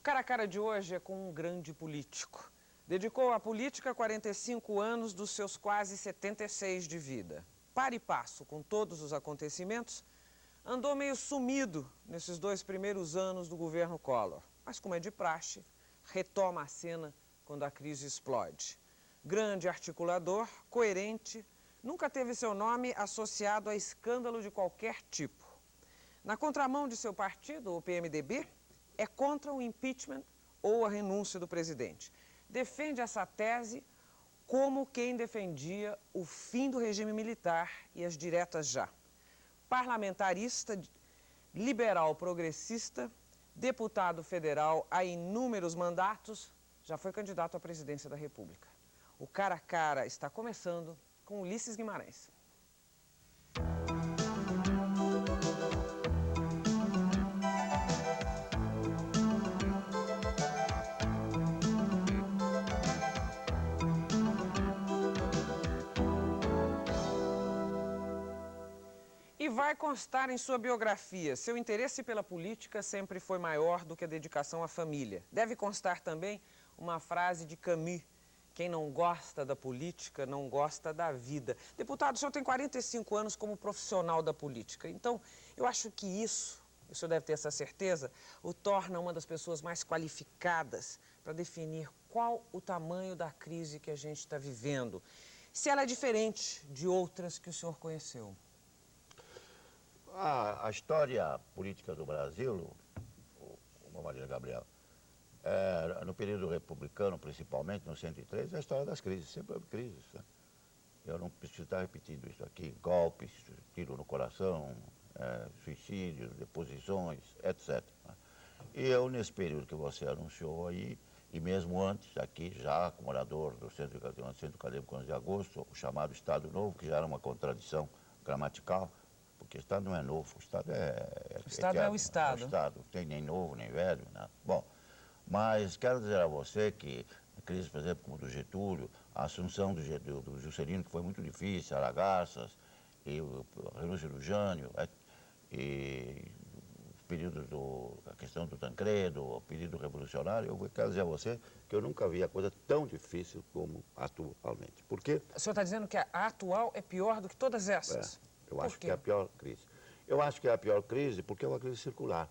Cara a cara de hoje é com um grande político. Dedicou à política 45 anos dos seus quase 76 de vida. Para e passo com todos os acontecimentos, andou meio sumido nesses 2 primeiros anos do governo Collor. Mas, como é de praxe, retoma a cena quando a crise explode. Grande articulador, coerente, nunca teve seu nome associado a escândalo de qualquer tipo. Na contramão de seu partido, o PMDB, é contra o impeachment ou a renúncia do presidente. Defende essa tese como quem defendia o fim do regime militar e as diretas já. Parlamentarista, liberal progressista, deputado federal há inúmeros mandatos, já foi candidato à presidência da República. O Cara a Cara está começando com Ulisses Guimarães. E vai constar em sua biografia, seu interesse pela política sempre foi maior do que a dedicação à família. Deve constar também uma frase de Camus: quem não gosta da política não gosta da vida. Deputado, o senhor tem 45 anos como profissional da política, então eu acho que isso, o senhor deve ter essa certeza, o torna uma das pessoas mais qualificadas para definir qual o tamanho da crise que a gente está vivendo, se ela é diferente de outras que o senhor conheceu. A história política do Brasil, Maria Gabriela, no período republicano, principalmente, no 103, é a história das crises, sempre houve crises. Né? Eu não preciso estar repetindo isso aqui, golpes, tiro no coração, suicídios, deposições, etc. Né? E eu, nesse período que você anunciou aí, e mesmo antes, aqui já como morador do Centro Acadêmico 11 de Agosto, o chamado Estado Novo, que já era uma contradição gramatical, porque o Estado não é novo, o Estado O Estado é o Estado. É o Estado, não tem nem novo, nem velho, nada. Bom, mas quero dizer a você que crises, por exemplo, como do Getúlio, a assunção do Juscelino, que foi muito difícil, Aragarças, e a renúncia do Jânio, e o período a questão do Tancredo, o período revolucionário, eu quero dizer a você que eu nunca vi a coisa tão difícil como atualmente. Por quê? O senhor está dizendo que a atual é pior do que todas essas? Eu acho que é a pior crise. Eu acho que é a pior crise porque é uma crise circular.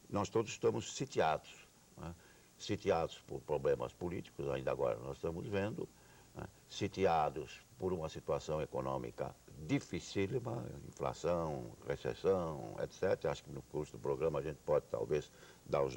Nós todos estamos sitiados, né? Sitiados por problemas políticos, ainda agora nós estamos vendo, né? Sitiados por uma situação econômica dificílima, inflação, recessão, etc. Acho que no curso do programa a gente pode talvez dar o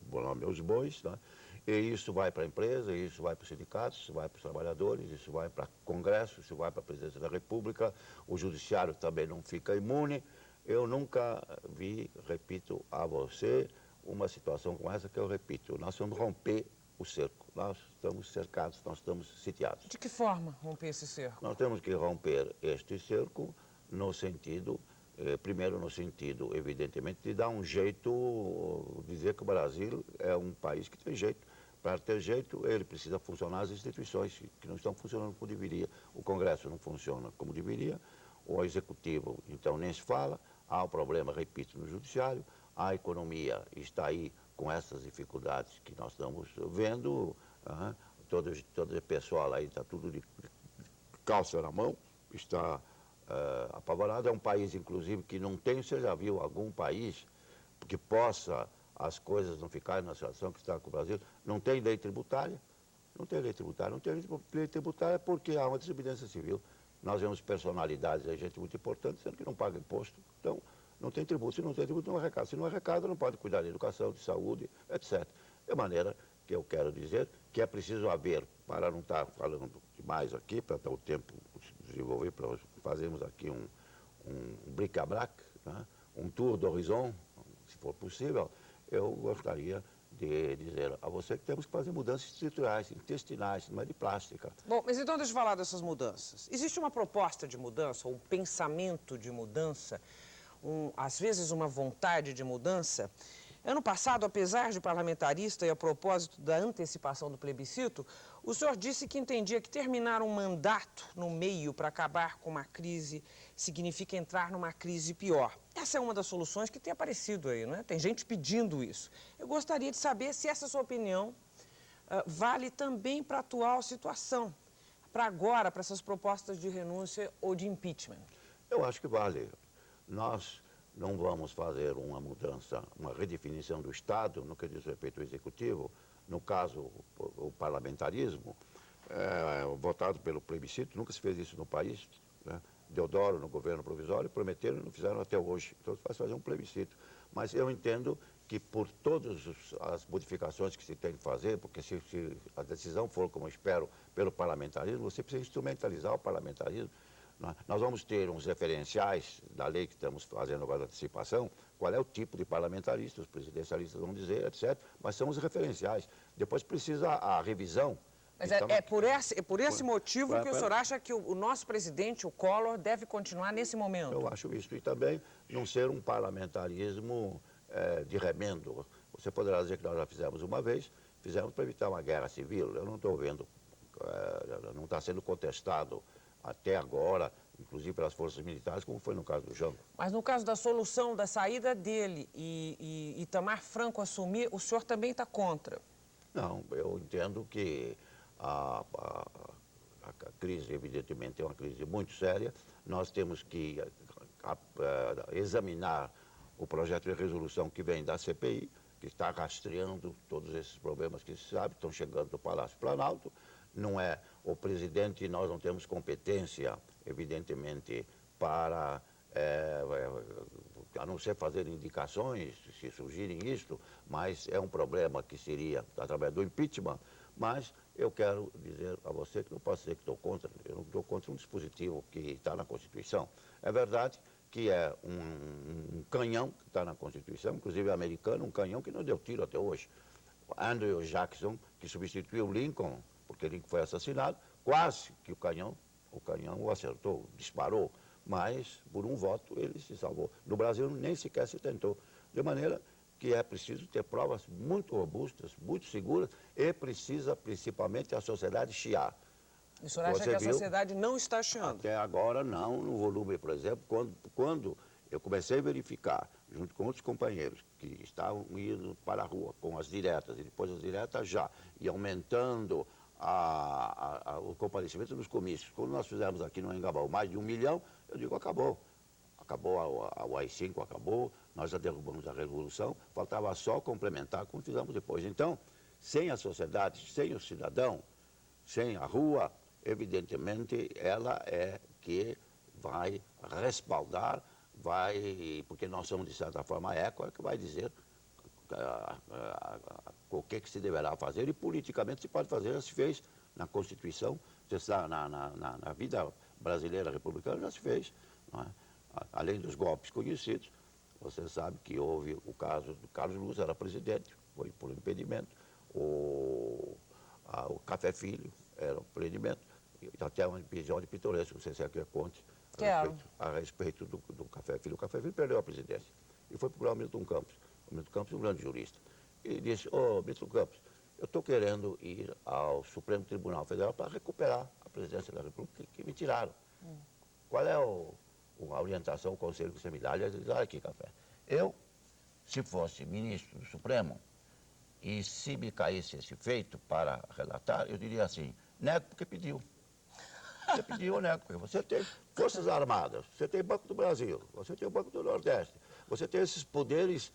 nome aos bois, né? E isso vai para a empresa, isso vai para os sindicatos, isso vai para os trabalhadores, isso vai para o Congresso, isso vai para a Presidência da República, o Judiciário também não fica imune. Eu nunca vi, repito a você, uma situação como essa que eu repito. Nós vamos romper o cerco, nós estamos cercados, nós estamos sitiados. De que forma romper esse cerco? Nós temos que romper este cerco no sentido, primeiro no sentido, evidentemente, de dar um jeito, dizer que o Brasil é um país que tem jeito. Para ter jeito, ele precisa funcionar as instituições que não estão funcionando como deveria. O Congresso não funciona como deveria, o Executivo, então, nem se fala. Há um problema, repito, no Judiciário, a economia está aí com essas dificuldades que nós estamos vendo, todo o pessoal aí está tudo de calça na mão, está apavorado. É um país, inclusive, que não tem, você já viu algum país que possa as coisas não ficarem na situação que está com o Brasil? Não tem lei tributária, não tem lei tributária, não tem lei tributária porque há uma desobediência civil. Nós vemos personalidades, gente muito importante, sendo que não paga imposto. Então, não tem tributo. Se não tem tributo, não arrecada. Se não arrecada, não pode cuidar de educação, de saúde, etc. De maneira que eu quero dizer que é preciso haver, para não estar falando demais aqui, para dar o tempo desenvolver, para fazermos aqui um bric-a-brac, né? Um tour do horizon, se for possível, eu gostaria de dizer a você que temos que fazer mudanças estruturais, intestinais, não é de plástica. Bom, mas então deixa eu falar dessas mudanças. Existe uma proposta de mudança, ou um pensamento de mudança, às vezes uma vontade de mudança, Ano passado, apesar de parlamentarista e a propósito da antecipação do plebiscito, o senhor disse que entendia que terminar um mandato no meio para acabar com uma crise significa entrar numa crise pior. Essa é uma das soluções que tem aparecido aí, não é? Tem gente pedindo isso. Eu gostaria de saber se essa sua opinião vale também para a atual situação, para agora, para essas propostas de renúncia ou de impeachment. Eu acho que vale. Nós não vamos fazer uma mudança, uma redefinição do Estado no que diz respeito ao Executivo, no caso, o parlamentarismo, votado pelo plebiscito, nunca se fez isso no país, né? Deodoro, no governo provisório, prometeram e não fizeram até hoje. Então, vai fazer um plebiscito. Mas eu entendo que por todas as modificações que se tem que fazer, porque se a decisão for, como eu espero, pelo parlamentarismo, você precisa instrumentalizar o parlamentarismo. Nós vamos ter uns referenciais da lei que estamos fazendo agora da antecipação, qual é o tipo de parlamentarista, os presidencialistas vão dizer, etc. Mas são os referenciais. Depois precisa a revisão. Mas por esse motivo que o senhor acha que o nosso presidente, o Collor, deve continuar nesse momento? Eu acho isso. E também não ser um parlamentarismo de remendo. Você poderá dizer que nós já fizemos uma vez, fizemos para evitar uma guerra civil. Eu não estou vendo, não está sendo contestado até agora, inclusive pelas forças militares, como foi no caso do Jango. Mas no caso da solução, da saída dele e Itamar Franco assumir, o senhor também está contra? Não, eu entendo que a crise, evidentemente, é uma crise muito séria. Nós temos que examinar o projeto de resolução que vem da CPI, que está rastreando todos esses problemas que se sabe, estão chegando do Palácio Planalto. Não é o presidente, nós não temos competência, evidentemente, para, a não ser fazer indicações, se surgirem isto, mas é um problema que seria através do impeachment. Mas eu quero dizer a você que não posso dizer que estou contra, eu não estou contra um dispositivo que está na Constituição. É verdade que é um canhão que está na Constituição, inclusive americano, um canhão que não deu tiro até hoje. Andrew Jackson, que substituiu Lincoln, porque Lincoln foi assassinado, quase que o canhão o acertou, disparou, mas por um voto ele se salvou. No Brasil nem sequer se tentou. De maneira que é preciso ter provas muito robustas, muito seguras, e precisa principalmente a sociedade chiar. O senhor acha que a sociedade não está chiando? Até agora não, no volume, por exemplo, quando eu comecei a verificar, junto com outros companheiros que estavam indo para a rua com as diretas, e depois as diretas já, e aumentando o comparecimento nos comícios. Quando nós fizemos aqui no Anhangabaú mais de 1 milhão, eu digo, acabou. Acabou o AI-5, acabou, nós já derrubamos a Revolução, faltava só complementar como fizemos depois. Então, sem a sociedade, sem o cidadão, sem a rua, evidentemente, ela é que vai respaldar, porque nós somos, de certa forma, a ECO, é que vai dizer o que se deverá fazer, e politicamente se pode fazer, já se fez na Constituição, na vida brasileira republicana já se fez, não é? Além dos golpes conhecidos. Você sabe que houve o caso do Carlos Luz, era presidente, foi por impedimento, o Café Filho era um impedimento, até um episódio pitoresco, não sei se é que eu conte, a respeito do Café Filho. O Café Filho perdeu a presidência e foi procurar o Milton Campos. O Milton Campos é um grande jurista. E disse, Milton Campos, eu estou querendo ir ao Supremo Tribunal Federal para recuperar a presidência da República que me tiraram. Qual é a orientação, o conselho que você me dá? Ele diz, olha aqui, Café, eu, se fosse ministro do Supremo, e se me caísse esse feito para relatar, eu diria assim, nego porque pediu. Você pediu, nego, porque você tem Forças Armadas, você tem Banco do Brasil, você tem o Banco do Nordeste, você tem esses poderes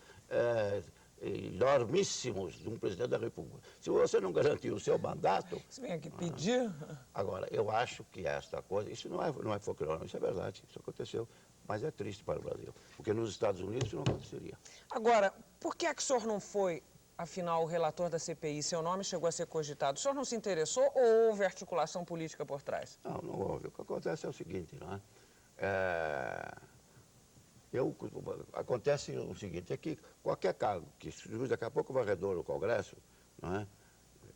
enormíssimos de um presidente da República. Se você não garantir o seu mandato... Você vem aqui pedir... Agora, eu acho que esta coisa... Isso não é folclore, isso é verdade, isso aconteceu. Mas é triste para o Brasil, porque nos Estados Unidos isso não aconteceria. Agora, por que o senhor não foi, afinal, o relator da CPI? Seu nome chegou a ser cogitado. O senhor não se interessou ou houve articulação política por trás? Não houve. O que acontece é o seguinte, não é? Acontece o seguinte, é que qualquer cargo que surge, daqui a pouco o varredor do Congresso, não é?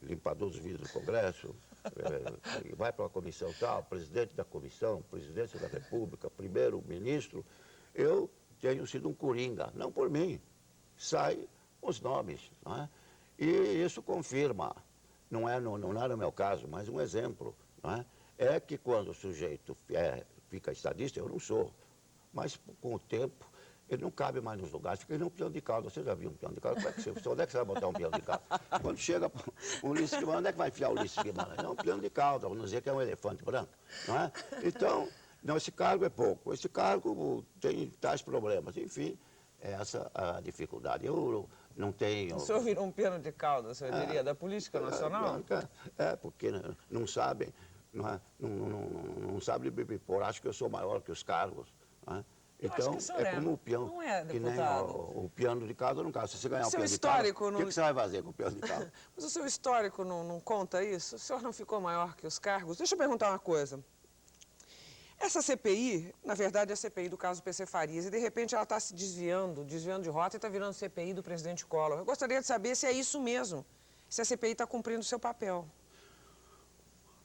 Limpador dos vidros do Congresso, vai para uma comissão tal, presidente da comissão, presidência da República, primeiro-ministro, eu tenho sido um coringa, não por mim. Sai os nomes. Não é? E isso confirma, não era o meu caso, mas um exemplo, não é? É que quando o sujeito fica estadista, eu não sou, mas com o tempo ele não cabe mais nos lugares, fica ele um peão de cauda. Você já viu um peão de cauda? Como é que onde é que você vai botar um peão de cauda? Quando chega o Ulisses Guimarães, onde é que vai enfiar o Ulisses Guimarães? É um peão de cauda, vamos dizer que é um elefante branco, não é? Então, não, esse cargo é pouco, esse cargo tem tais problemas, enfim, é essa a dificuldade. Eu não tenho... O senhor virou um pano de cauda, o senhor diria, da política nacional? Porque não sabem, não sabem me pôr, acho que eu sou maior que os cargos, não é? Então, é como o peão, não é, que nem o piano de cauda não cabe. Se você ganhar um piano de cauda, o que você vai fazer com o piano de cauda? Mas o seu histórico não conta isso? O senhor não ficou maior que os cargos? Deixa eu perguntar uma coisa. Essa CPI, na verdade, é a CPI do caso PC Farias, e de repente ela está se desviando de rota e está virando CPI do presidente Collor. Eu gostaria de saber se é isso mesmo, se a CPI está cumprindo o seu papel.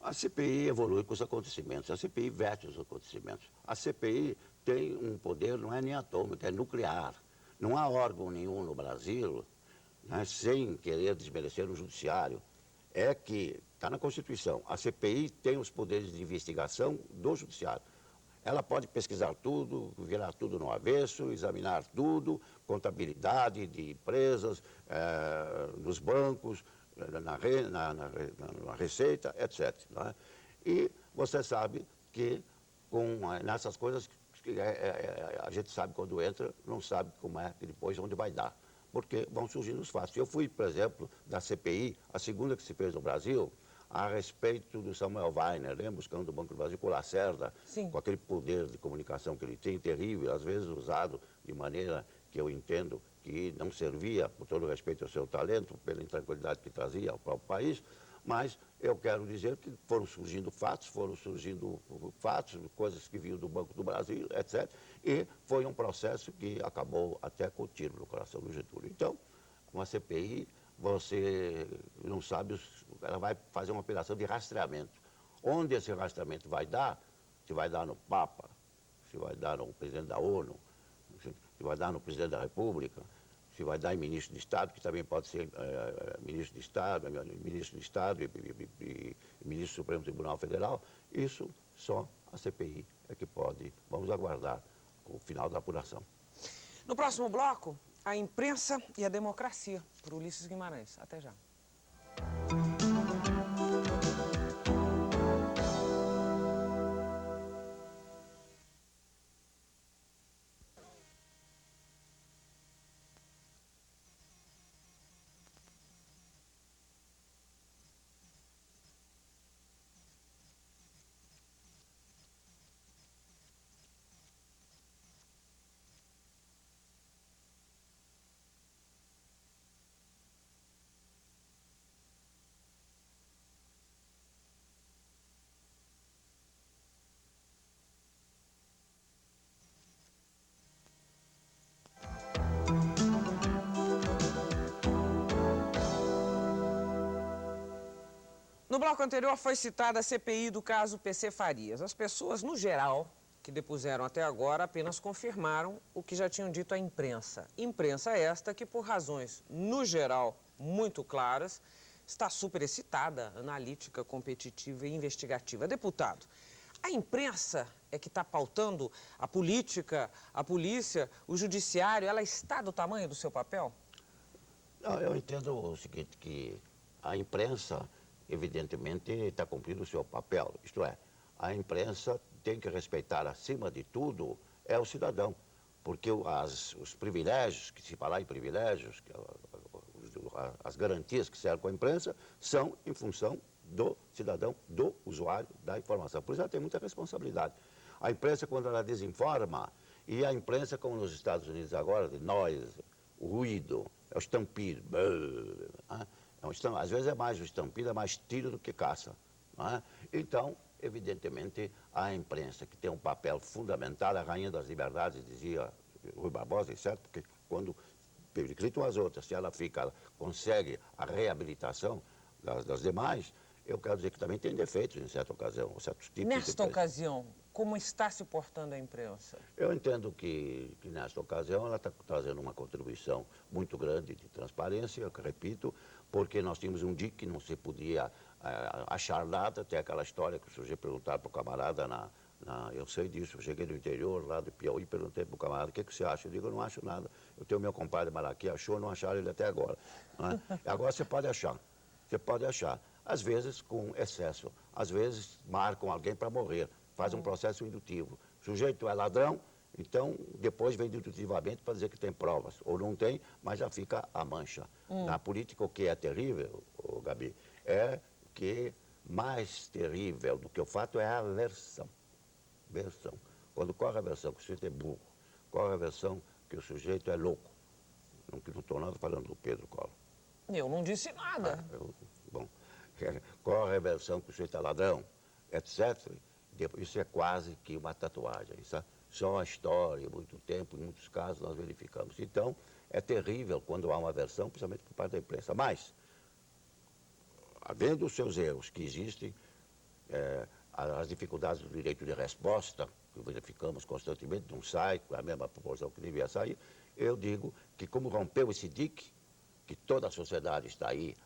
A CPI evolui com os acontecimentos, a CPI verte os acontecimentos. A CPI tem um poder, não é nem atômico, é nuclear. Não há órgão nenhum no Brasil, né, sem querer desmerecer o judiciário, é que, está na Constituição, a CPI tem os poderes de investigação do judiciário. Ela pode pesquisar tudo, virar tudo no avesso, examinar tudo, contabilidade de empresas, nos bancos, na Receita, etc. Né? E você sabe que nessas coisas a gente sabe quando entra, não sabe como é que depois onde vai dar, porque vão surgindo os fatos. Eu fui, por exemplo, da CPI, a segunda que se fez no Brasil, a respeito do Samuel Weiner, lembra? Buscando do Banco do Brasil com o Lacerda, Sim. Com aquele poder de comunicação que ele tem, terrível, às vezes usado de maneira que eu entendo que não servia, por todo respeito ao seu talento, pela intranquilidade que trazia ao próprio país, mas eu quero dizer que foram surgindo fatos, coisas que vinham do Banco do Brasil, etc. E foi um processo que acabou até com o tiro no coração do Getúlio. Então, uma CPI, você não sabe, ela vai fazer uma operação de rastreamento. Onde esse rastreamento vai dar, se vai dar no Papa, se vai dar no presidente da ONU, se vai dar no presidente da República, se vai dar em ministro de Estado, que também pode ser ministro de Estado e ministro do Supremo Tribunal Federal, isso só a CPI é que pode. Vamos aguardar o final da apuração. No próximo bloco, a imprensa e a democracia, por Ulisses Guimarães. Até já. No bloco anterior foi citada a CPI do caso PC Farias. As pessoas, no geral, que depuseram até agora, apenas confirmaram o que já tinham dito à imprensa. Imprensa esta que, por razões, no geral, muito claras, está superexcitada, analítica, competitiva e investigativa. Deputado, a imprensa é que está pautando a política, a polícia, o judiciário, ela está do tamanho do seu papel? Não, eu entendo o seguinte, que a imprensa, evidentemente, está cumprindo o seu papel. Isto é, a imprensa tem que respeitar, acima de tudo, o cidadão. Porque os privilégios, que se falar em privilégios, as garantias que servem com a imprensa, são em função do cidadão, do usuário da informação. Por isso ela tem muita responsabilidade. A imprensa, quando ela desinforma, e a imprensa, como nos Estados Unidos agora, de noise, o ruído, é o estampido, às vezes é mais o estampido, é mais tiro do que caça. Não é? Então, evidentemente, a imprensa, que tem um papel fundamental, a rainha das liberdades, dizia Rui Barbosa, certo? Porque quando periclitam as outras, se ela consegue a reabilitação das demais, eu quero dizer que também tem defeitos em certa ocasião, certos tipos de... Nesta ocasião, como está se portando a imprensa? Eu entendo que nesta ocasião ela está trazendo uma contribuição muito grande de transparência, eu repito, porque nós tínhamos um dia que não se podia achar nada, tem aquela história que o sujeito perguntar para o camarada eu sei disso, eu cheguei do interior, lá do Piauí, perguntei para o camarada, o que você acha? Eu digo, eu não acho nada. Eu tenho meu compadre Malaqui, achou, não acharam ele até agora. Né? Agora você pode achar, Às vezes com excesso, às vezes marcam alguém para morrer, faz um processo indutivo. O sujeito é ladrão, então depois vem dedutivamente para dizer que tem provas, ou não tem, mas já fica a mancha. Na política, o que é terrível, Gabi, é que mais terrível do que o fato é a versão. Quando corre a versão que o sujeito é burro, corre a versão que o sujeito é louco. Não estou nada falando do Pedro Collor. Eu não disse nada. Corre a versão que o sujeito é ladrão, etc. Isso é quase que uma tatuagem, sabe? Só a história, muito tempo, em muitos casos nós verificamos. Então, é terrível quando há uma versão, principalmente por parte da imprensa. Mas, havendo os seus erros que existem, as dificuldades do direito de resposta, que verificamos constantemente, não sai com a mesma proporção que devia sair, eu digo que como rompeu esse dique, que toda a sociedade está aí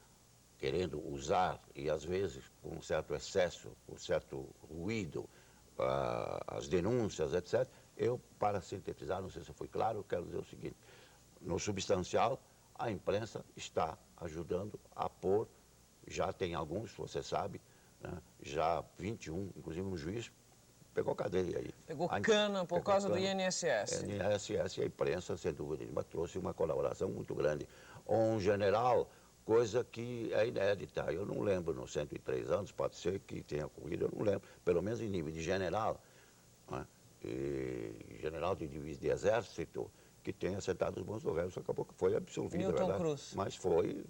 querendo usar, e às vezes com um certo excesso, com um certo ruído, as denúncias, etc., eu, para sintetizar, não sei se eu fui claro, quero dizer o seguinte, no substancial, a imprensa está ajudando a pôr, já tem alguns, você sabe, né, já 21, inclusive um juiz pegou cadeia aí. Pegou cana por causa do INSS. INSS e a imprensa, sem dúvida nenhuma, trouxe uma colaboração muito grande. Um general, coisa que é inédita. Eu não lembro, nos 103 anos, pode ser que tenha ocorrido, eu não lembro, pelo menos em nível de general, né, general de divisa de exército, que tenha sentado os bons do réu. Isso acabou que foi absolvido, Milton verdade? Cruz. Mas foi,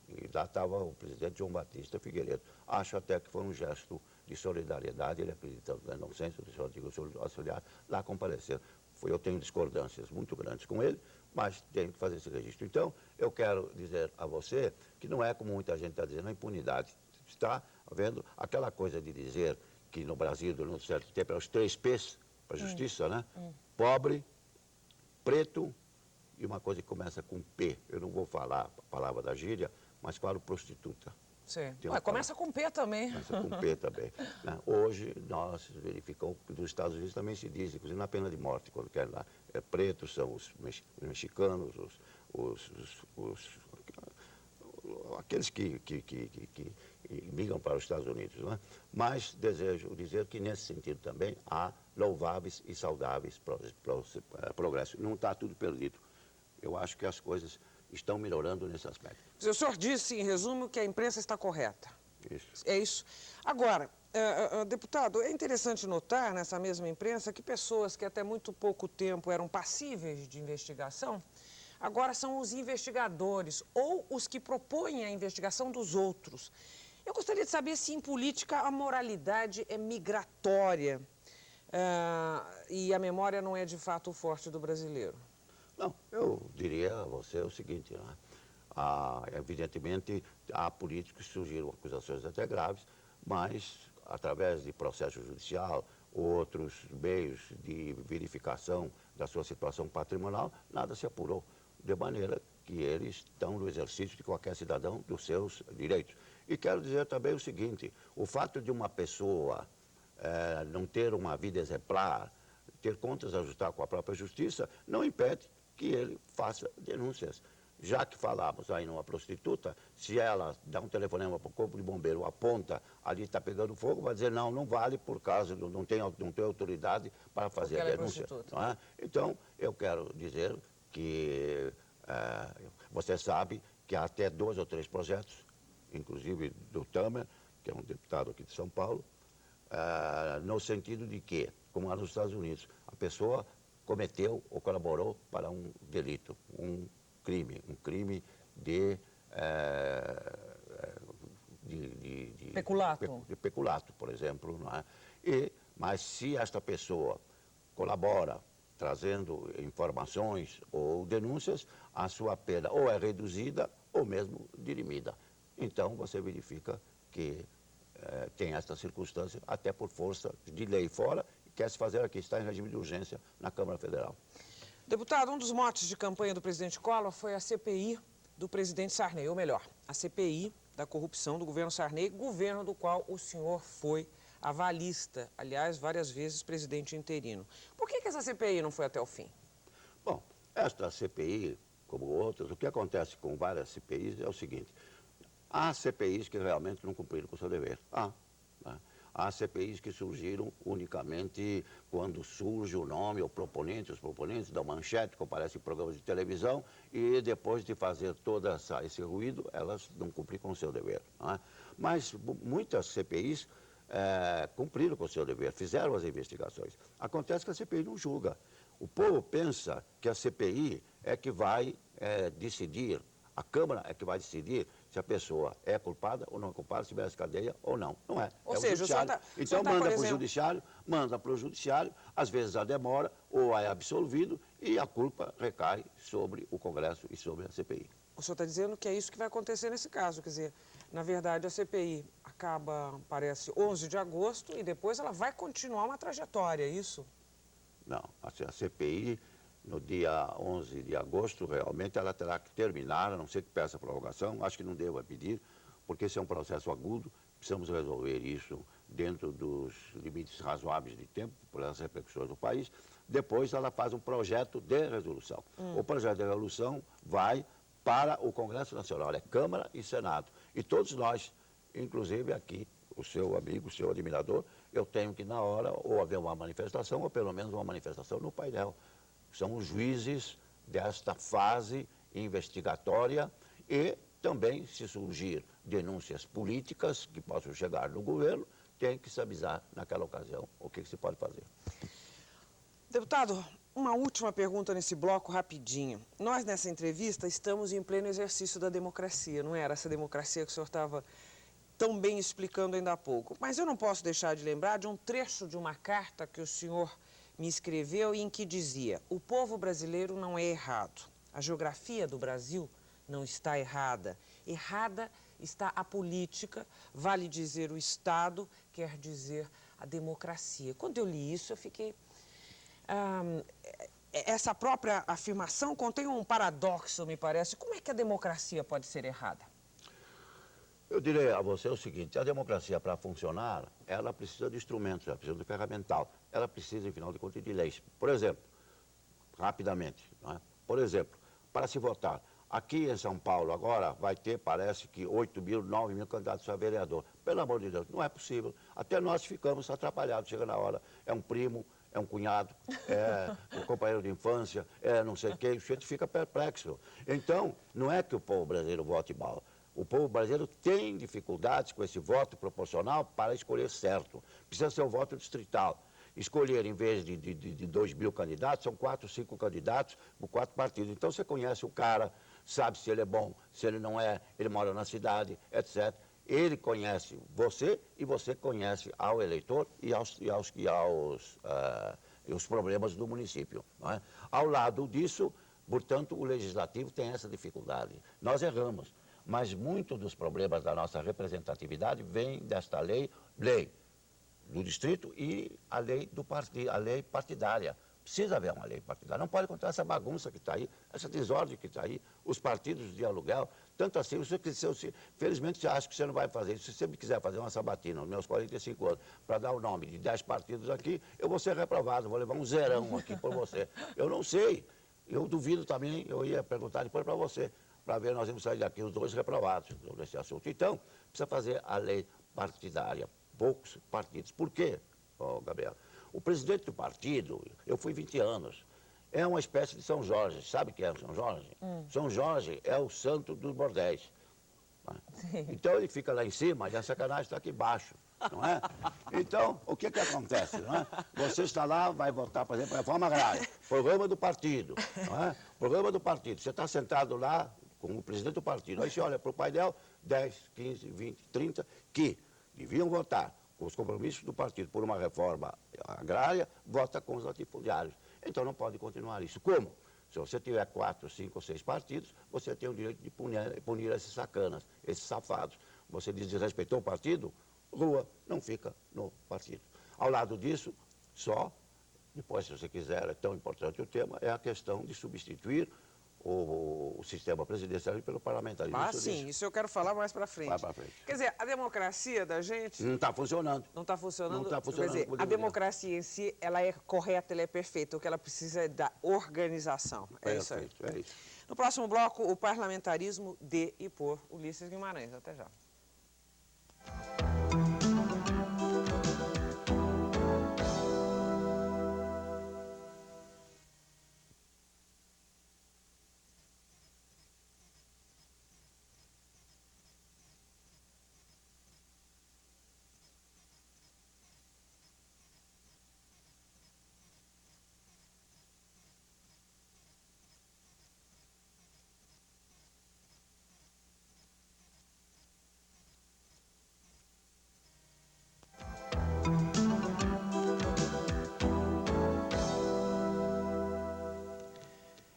e lá estava o presidente João Batista Figueiredo. Acho até que foi um gesto de solidariedade, ele acreditando na inocência do seu antigo auxiliar, lá comparecer. Eu tenho discordâncias muito grandes com ele, mas tenho que fazer esse registro. Então, eu quero dizer a você que não é como muita gente está dizendo, a impunidade. Está vendo aquela coisa de dizer que no Brasil, num certo tempo, é os 3 P's para a justiça, né? Pobre, preto e uma coisa que começa com P. Eu não vou falar a palavra da gíria, mas falo prostituta. Sim. Mas começa com P também. Começa com P também. Né? Hoje, nós verificamos que nos Estados Unidos também se diz, inclusive na pena de morte, quando quer lá. Pretos são os mexicanos, aqueles que migram para os Estados Unidos. Né? Mas desejo dizer que, nesse sentido também, há louváveis e saudáveis progressos. Não está tudo perdido. Eu acho que as coisas estão melhorando nesse aspecto. O senhor disse, em resumo, que a imprensa está correta. Isso. É isso. Agora, deputado, é interessante notar nessa mesma imprensa que pessoas que até muito pouco tempo eram passíveis de investigação, agora são os investigadores ou os que propõem a investigação dos outros. Eu gostaria de saber se em política a moralidade é migratória e a memória não é de fato o forte do brasileiro. Não, eu diria a você o seguinte, né? Evidentemente, há políticos que surgiram acusações até graves, mas através de processo judicial, outros meios de verificação da sua situação patrimonial, nada se apurou, de maneira que eles estão no exercício de qualquer cidadão dos seus direitos. E quero dizer também o seguinte, o fato de uma pessoa não ter uma vida exemplar, ter contas a ajustar com a própria justiça, não impede que ele faça denúncias. Já que falamos aí numa prostituta, se ela dá um telefonema para o corpo de bombeiro, aponta, ali está pegando fogo, vai dizer, não vale por causa, não tem autoridade para fazer a denúncia. Não é? Então, eu quero dizer que você sabe que há até 2 ou 3 projetos, inclusive do Tamer, que é um deputado aqui de São Paulo, no sentido de que, como há nos Estados Unidos, a pessoa cometeu ou colaborou para um delito, um crime de peculato. De peculato, por exemplo. Não é? Mas se esta pessoa colabora trazendo informações ou denúncias, a sua pena ou é reduzida ou mesmo dirimida. Então, você verifica que tem esta circunstância, até por força de lei fora, e quer se fazer aqui, está em regime de urgência na Câmara Federal. Deputado, um dos motes de campanha do presidente Collor foi a CPI do presidente Sarney, ou melhor, a CPI da corrupção do governo Sarney, governo do qual o senhor foi avalista, aliás, várias vezes presidente interino. Por que essa CPI não foi até o fim? Bom, esta CPI, como outras, o que acontece com várias CPIs é o seguinte: há CPIs que realmente não cumpriram com o seu dever. Né? Há CPIs que surgiram unicamente quando surge o nome, o proponente, os proponentes dão manchete, comparecem em programas de televisão e depois de fazer todo esse ruído, elas não cumpriram com o seu dever. Né? Mas muitas CPIs cumpriram com o seu dever, fizeram as investigações. Acontece que a CPI não julga. O povo pensa que a CPI é que vai decidir, a Câmara é que vai decidir se a pessoa é culpada ou não é culpada, se merece cadeia ou não. Não é. Ou é seja, o judiciário. Então manda para o judiciário, às vezes a demora ou é absolvido e a culpa recai sobre o Congresso e sobre a CPI. O senhor está dizendo que é isso que vai acontecer nesse caso, quer dizer, na verdade a CPI acaba, parece, 11 de agosto e depois ela vai continuar uma trajetória, é isso? Não, a CPI, no dia 11 de agosto, realmente ela terá que terminar, a não ser que peça prorrogação, acho que não deva pedir, porque esse é um processo agudo, precisamos resolver isso dentro dos limites razoáveis de tempo, por as repercussões do país. Depois ela faz um projeto de resolução. O projeto de resolução vai para o Congresso Nacional, é Câmara e Senado. E todos nós, inclusive aqui, o seu amigo, o seu admirador, eu tenho que na hora ou haver uma manifestação, ou pelo menos uma manifestação no painel. São os juízes desta fase investigatória e também, se surgir denúncias políticas que possam chegar no governo, tem que se avisar naquela ocasião o que se pode fazer. Deputado, uma última pergunta nesse bloco rapidinho. Nós, nessa entrevista, estamos em pleno exercício da democracia, não era essa democracia que o senhor estava tão bem explicando ainda há pouco. Mas eu não posso deixar de lembrar de um trecho de uma carta que o senhor me escreveu e em que dizia: o povo brasileiro não é errado. A geografia do Brasil não está errada. Errada está a política, vale dizer o Estado, quer dizer a democracia. Quando eu li isso, eu fiquei... essa própria afirmação contém um paradoxo, me parece. Como é que a democracia pode ser errada? Eu direi a você o seguinte: a democracia, para funcionar, ela precisa de instrumentos, ela precisa de ferramental, ela precisa, em final de contas, de leis. Por exemplo, rapidamente, não é? Por exemplo, para se votar, aqui em São Paulo agora vai ter, parece que 8 mil, 9 mil candidatos a vereador. Pelo amor de Deus, não é possível. Até nós ficamos atrapalhados, chega na hora, é um primo, é um cunhado, é um companheiro de infância, é não sei o quê, a gente fica perplexo. Então, não é que o povo brasileiro vote mal. O povo brasileiro tem dificuldades com esse voto proporcional para escolher certo. Precisa ser um voto distrital. Escolher, em vez de 2 mil candidatos, são 4, 5 candidatos por 4 partidos. Então você conhece o cara, sabe se ele é bom, se ele não é, ele mora na cidade, etc. Ele conhece você e você conhece ao eleitor e os problemas do município. Não é? Ao lado disso, portanto, o legislativo tem essa dificuldade. Nós erramos. Mas muitos dos problemas da nossa representatividade vêm desta lei do distrito e a lei do partido, a lei partidária. Precisa haver uma lei partidária. Não pode contar essa bagunça que está aí, essa desordem que está aí, os partidos de aluguel. Tanto assim, felizmente você acha que você não vai fazer isso. Se você me quiser fazer uma sabatina nos meus 45 anos para dar o nome de 10 partidos aqui, eu vou ser reprovado, vou levar um zerão aqui por você. Eu não sei. Eu duvido também, eu ia perguntar depois para você, para ver, nós vamos sair daqui os 2 reprovados nesse assunto. Então, precisa fazer a lei partidária, poucos partidos. Por quê, Gabriel? O presidente do partido, eu fui 20 anos, é uma espécie de São Jorge. Sabe o que é o São Jorge? São Jorge é o santo dos bordéis. Então, ele fica lá em cima e a sacanagem está aqui embaixo, não é? Então, o que acontece, não é? Você está lá, vai votar, por exemplo, a reforma agrária, programa do partido, não é? Programa do partido. Você está sentado lá com o presidente do partido. Aí você olha para o painel, 10, 15, 20, 30, que deviam votar com os compromissos do partido por uma reforma agrária, vota com os latifundiários. Então não pode continuar isso. Como? Se você tiver 4, 5 ou 6 partidos, você tem o direito de punir esses sacanas, esses safados. Você desrespeitou o partido, rua, não fica no partido. Ao lado disso, depois, se você quiser, é tão importante o tema, é a questão de substituir o sistema presidencial pelo parlamentarismo. Sim, isso eu quero falar mais para frente. Vai para frente. Quer dizer, a democracia da gente... Não está funcionando. Não está funcionando? Não está funcionando. Quer dizer, a democracia em si, ela é correta, ela é perfeita. O que ela precisa é da organização. É isso aí. É isso. No próximo bloco, o parlamentarismo de e por Ulisses Guimarães. Até já.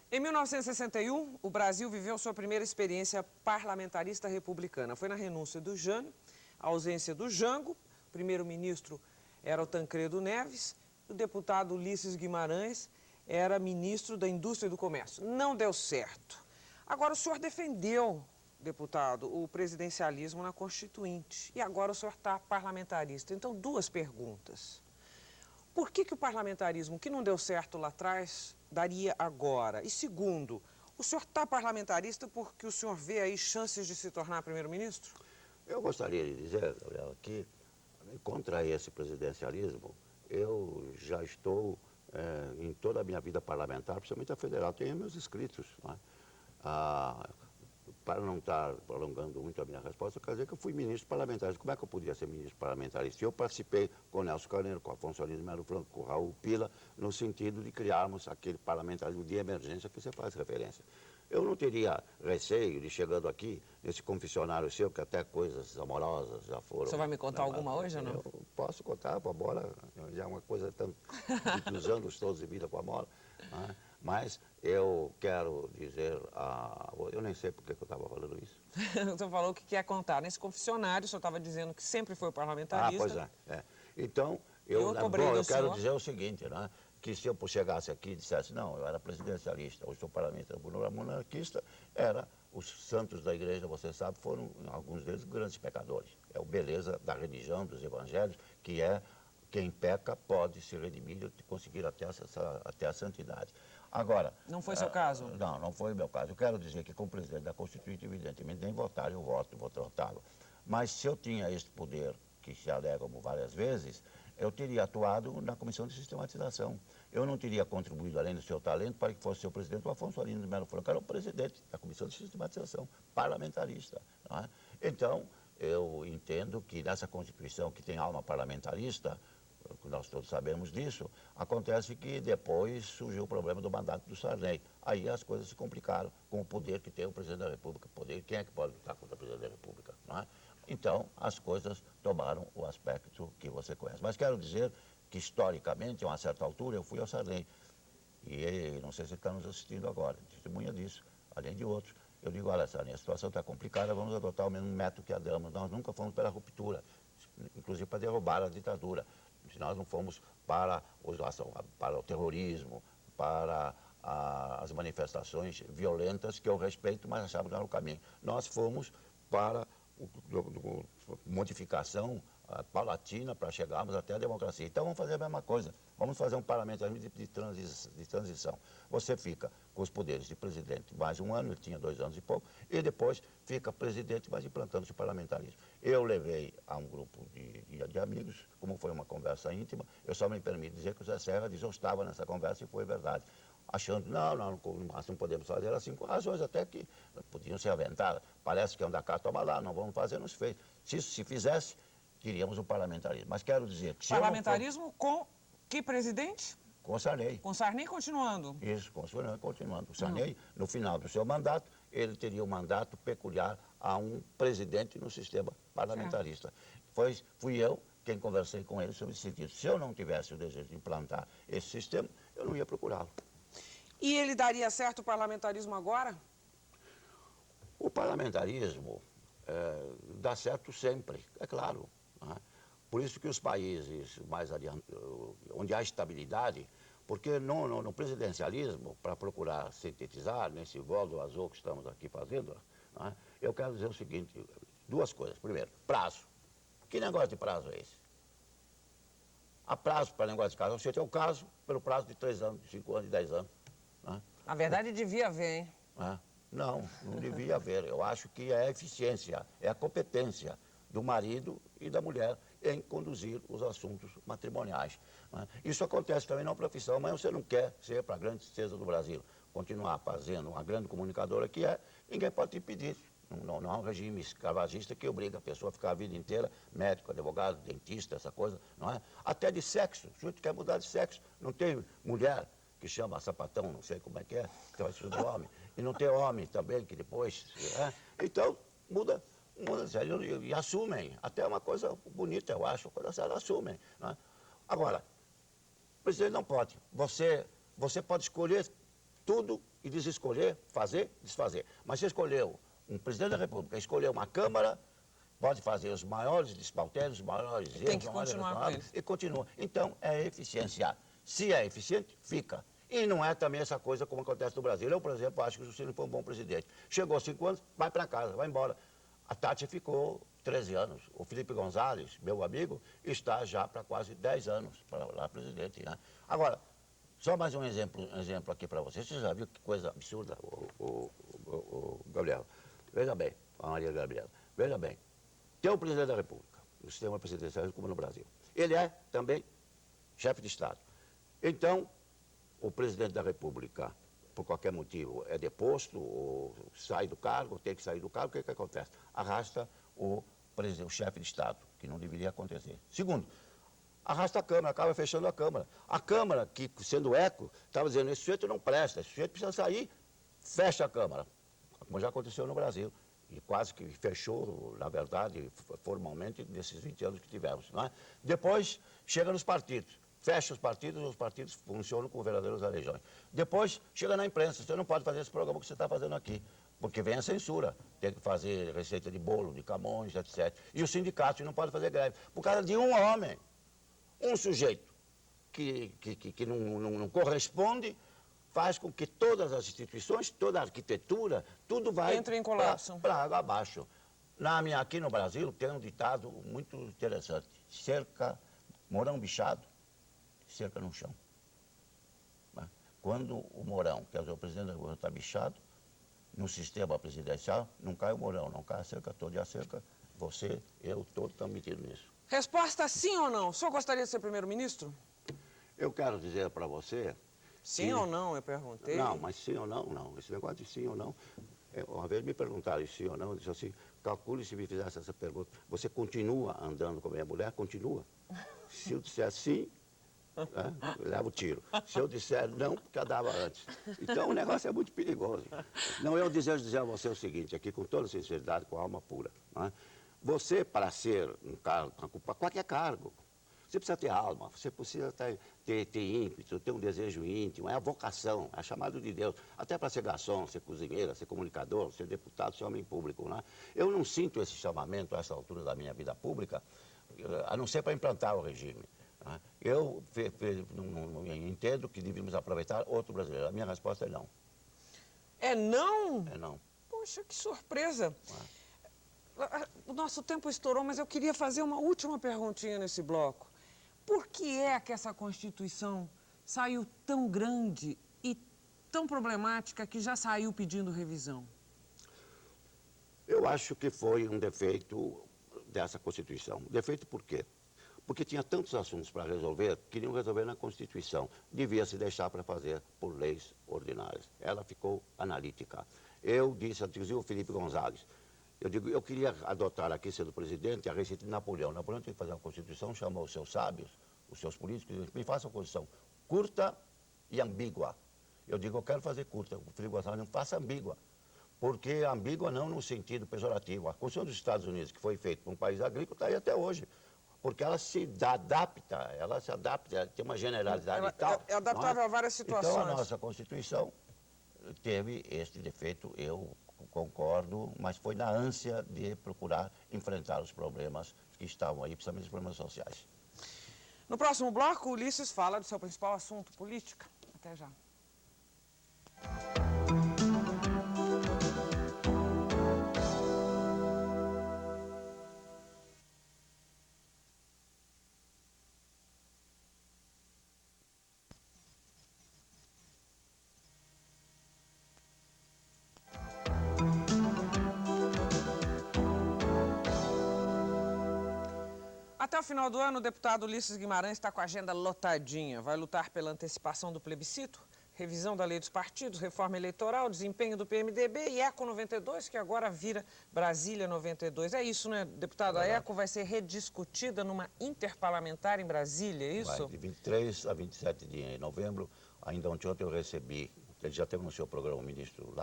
Em 1961, o Brasil viveu sua primeira experiência parlamentarista republicana. Foi na renúncia do Jânio, a ausência do Jango, o primeiro-ministro era o Tancredo Neves, o deputado Ulisses Guimarães era ministro da Indústria e do Comércio. Não deu certo. Agora o senhor defendeu, deputado, o presidencialismo na Constituinte. E agora o senhor está parlamentarista. Então, duas perguntas. Por que o parlamentarismo, que não deu certo lá atrás, daria agora? E segundo, o senhor está parlamentarista porque o senhor vê aí chances de se tornar primeiro-ministro? Eu gostaria de dizer, Gabriela, que contra esse presidencialismo, eu já estou em toda a minha vida parlamentar, principalmente a federal, tenho meus inscritos. Não é? Para não estar prolongando muito a minha resposta, eu quero dizer que eu fui ministro parlamentarista. Como é que eu podia ser ministro parlamentarista? Eu participei com o Nelson Carneiro, com o Afonso Arinos Melo Franco, com o Raul Pila, no sentido de criarmos aquele parlamentarismo de emergência que você faz referência. Eu não teria receio de, chegando aqui, nesse confessionário seu, que até coisas amorosas já foram... Você vai me contar alguma hoje ou não? Eu posso contar, com a bola, já é uma coisa tão... dos anos todos de vida com a bola. Né? Mas eu quero dizer, eu nem sei por que eu estava falando isso. O senhor falou que quer contar. Nesse confessionário, o senhor estava dizendo que sempre foi parlamentarista. Pois é. Então, eu quero dizer o seguinte, né? Que se eu chegasse aqui e dissesse, não, eu era presidencialista, hoje sou parlamentar monarquista, os santos da igreja, você sabe, foram, alguns deles, grandes pecadores. É o beleza da religião, dos evangelhos, que é quem peca pode se redimir e conseguir até a santidade. Agora... Não foi seu caso? Não foi o meu caso. Eu quero dizer que, como presidente da Constituinte, evidentemente, nem votar eu voto, vou tratá-lo. Mas se eu tinha este poder, que se alega várias vezes, eu teria atuado na Comissão de Sistematização. Eu não teria contribuído, além do seu talento, para que fosse seu presidente o Afonso Arinos Melo Franco, era o presidente da Comissão de Sistematização, parlamentarista. Não é? Então, eu entendo que nessa Constituição, que tem alma parlamentarista, nós todos sabemos disso, acontece que depois surgiu o problema do mandato do Sarney. Aí as coisas se complicaram com o poder que tem o presidente da República. Quem é que pode lutar contra o presidente da República? Não é? Então, as coisas tomaram o aspecto que você conhece. Mas quero dizer que, historicamente, a uma certa altura, eu fui ao Sarney. E não sei se ele está nos assistindo agora, testemunha disso, além de outros. Eu digo, olha, Sarney, a situação está complicada, vamos adotar o mesmo método que adamos. Nós nunca fomos pela ruptura, inclusive para derrubar a ditadura. Nós não fomos para o terrorismo, para as manifestações violentas, que eu respeito, mas achava que não era o caminho. Nós fomos para modificação paulatina para chegarmos até a democracia. Então vamos fazer a mesma coisa. Vamos fazer um parlamentarismo de transição. Você fica com os poderes de presidente mais um ano, ele tinha 2 anos e pouco, e depois fica presidente, mas implantando-se o parlamentarismo. Eu levei a um grupo de amigos, como foi uma conversa íntima, eu só me permito dizer que o Zé Serra diz, eu estava nessa conversa e foi verdade. Achando, não podemos fazer assim, com razões até que podiam ser aventadas. Parece que é um da cá, toma lá, não vamos fazer, não se fez. Se isso se fizesse, teríamos o parlamentarismo. Mas quero dizer que... Parlamentarismo com que presidente? Com o Sarney. Com Sarney continuando? Isso, com o Sarney continuando. O Sarney, no final do seu mandato, ele teria um mandato peculiar a um presidente no sistema parlamentarista. Fui eu quem conversei com ele sobre esse sentido. Se eu não tivesse o desejo de implantar esse sistema, eu não ia procurá-lo. E ele daria certo o parlamentarismo agora? O parlamentarismo dá certo sempre, é claro. Não é? Por isso que os países mais onde há estabilidade, porque no presidencialismo, para procurar sintetizar nesse voo do azul que estamos aqui fazendo, não é? Eu quero dizer o seguinte, duas coisas. Primeiro, prazo. Que negócio de prazo é esse? Há prazo para negócio de caso. Você tem o caso pelo prazo de 3 anos, de 5 anos, de 10 anos. Né? Na verdade, devia haver, hein? Não devia haver. Eu acho que é a eficiência, é a competência do marido e da mulher em conduzir os assuntos matrimoniais. Né? Isso acontece também na profissão, mas você não quer ser, para a grande tristeza do Brasil, continuar fazendo uma grande comunicadora que é, ninguém pode te impedir. Não há um regime escravagista que obriga a pessoa a ficar a vida inteira, médico, advogado, dentista, essa coisa, não é? Até de sexo, o sujeito quer mudar de sexo. Não tem mulher que chama sapatão, não sei como é, que vai ser do homem. E não tem homem também, que depois... Então, muda e assumem. Até uma coisa bonita, eu acho, quando elas assumem. Não é? Agora, o presidente não pode. Você pode escolher tudo e desescolher, fazer, desfazer. Mas você escolheu um presidente da República, escolheu uma Câmara, pode fazer os maiores despautérios, os maiores erros, tem que continuar com isso. E continua. Então, é eficiência. Se é eficiente, fica. E não é também essa coisa como acontece no Brasil. Eu, por exemplo, acho que o Juscelino foi um bom presidente. Chegou 5 anos, vai para casa, vai embora. A Tati ficou 13 anos. O Felipe Gonzalez, meu amigo, está já para quase 10 anos para lá presidente. Né? Agora, só mais um exemplo aqui para vocês. Você já viu que coisa absurda, o Gabriel? Veja bem, a Maria Gabriela. Veja bem, tem o presidente da República, no sistema presidencial como no Brasil. Ele é também chefe de Estado. Então, o presidente da República, por qualquer motivo, é deposto, ou sai do cargo, tem que sair do cargo, o que acontece? Arrasta o chefe de Estado, que não deveria acontecer. Segundo, arrasta a Câmara, acaba fechando a Câmara. A Câmara, que sendo eco, estava dizendo, esse sujeito não presta, esse sujeito precisa sair, fecha a Câmara, como já aconteceu no Brasil. E quase que fechou, na verdade, formalmente, nesses 20 anos que tivemos. Não é? Depois, chega nos partidos. Fecha os partidos funcionam com verdadeiros aleijões. Depois, chega na imprensa. Você não pode fazer esse programa que você está fazendo aqui, porque vem a censura. Tem que fazer receita de bolo, de Camões, etc. E os sindicatos não podem fazer greve. Por causa de um homem, um sujeito que não corresponde, faz com que todas as instituições, toda a arquitetura, tudo vai entre em colapso. Para água abaixo. Aqui no Brasil tem um ditado muito interessante. Mourão bichado, cerca no chão. Quando o Mourão, quer dizer, o presidente da República está bichado, no sistema presidencial, não cai o Mourão, não cai a cerca toda. E a cerca, você, eu, todos estamos metidos nisso. Resposta sim ou não? O senhor gostaria de ser primeiro-ministro? Eu quero dizer para você... Sim ou não, eu perguntei. Não, mas sim ou não, não. Esse negócio de sim ou não... Uma vez me perguntaram sim ou não, eu disse assim, calcule se me fizesse essa pergunta. Você continua andando com a minha mulher? Continua. Se eu disser sim, eu levo o tiro. Se eu disser não, porque eu dava antes. Então o negócio é muito perigoso. Não, eu desejo dizer a você o seguinte, aqui com toda sinceridade, com a alma pura. Você, para ser um cargo, qualquer cargo, você precisa ter alma, você precisa ter ímpeto, ter um desejo íntimo, é a vocação, é a chamada de Deus. Até para ser garçom, ser cozinheira, ser comunicador, ser deputado, ser homem público. Né? Eu não sinto esse chamamento a essa altura da minha vida pública, a não ser para implantar o regime. Né? Eu entendo que devíamos aproveitar outro brasileiro. A minha resposta é não. É não? É não. Poxa, que surpresa. O nosso tempo estourou, mas eu queria fazer uma última perguntinha nesse bloco. Por que é que essa Constituição saiu tão grande e tão problemática que já saiu pedindo revisão? Eu acho que foi um defeito dessa Constituição. Defeito por quê? Porque tinha tantos assuntos para resolver, queriam resolver na Constituição. Devia se deixar para fazer por leis ordinárias. Ela ficou analítica. Eu disse, inclusive o Felipe Gonzalez, eu queria adotar aqui, sendo presidente, a receita de Napoleão. Napoleão tem que fazer uma Constituição, chamou os seus sábios, os seus políticos, e disse, me faça uma Constituição curta e ambígua. Eu digo, eu quero fazer curta. O Felipe Gonçalves não faça ambígua. Porque ambígua não no sentido pejorativo. A Constituição dos Estados Unidos, que foi feita para um país agrícola, está aí até hoje. Porque ela se adapta, tem uma generalidade e tal. É adaptável a várias situações. Então, a nossa Constituição teve este defeito, eu concordo, mas foi na ânsia de procurar enfrentar os problemas que estavam aí, principalmente os problemas sociais. No próximo bloco, Ulisses fala do seu principal assunto, política. Até já. Até o final do ano, o deputado Ulisses Guimarães está com a agenda lotadinha. Vai lutar pela antecipação do plebiscito, revisão da lei dos partidos, reforma eleitoral, desempenho do PMDB e ECO 92, que agora vira Brasília 92. É isso, né, deputado? A ECO vai ser rediscutida numa interparlamentar em Brasília, é isso? Vai, de 23 a 27 de novembro. Ainda ontem eu recebi, ele já teve no seu programa o ministro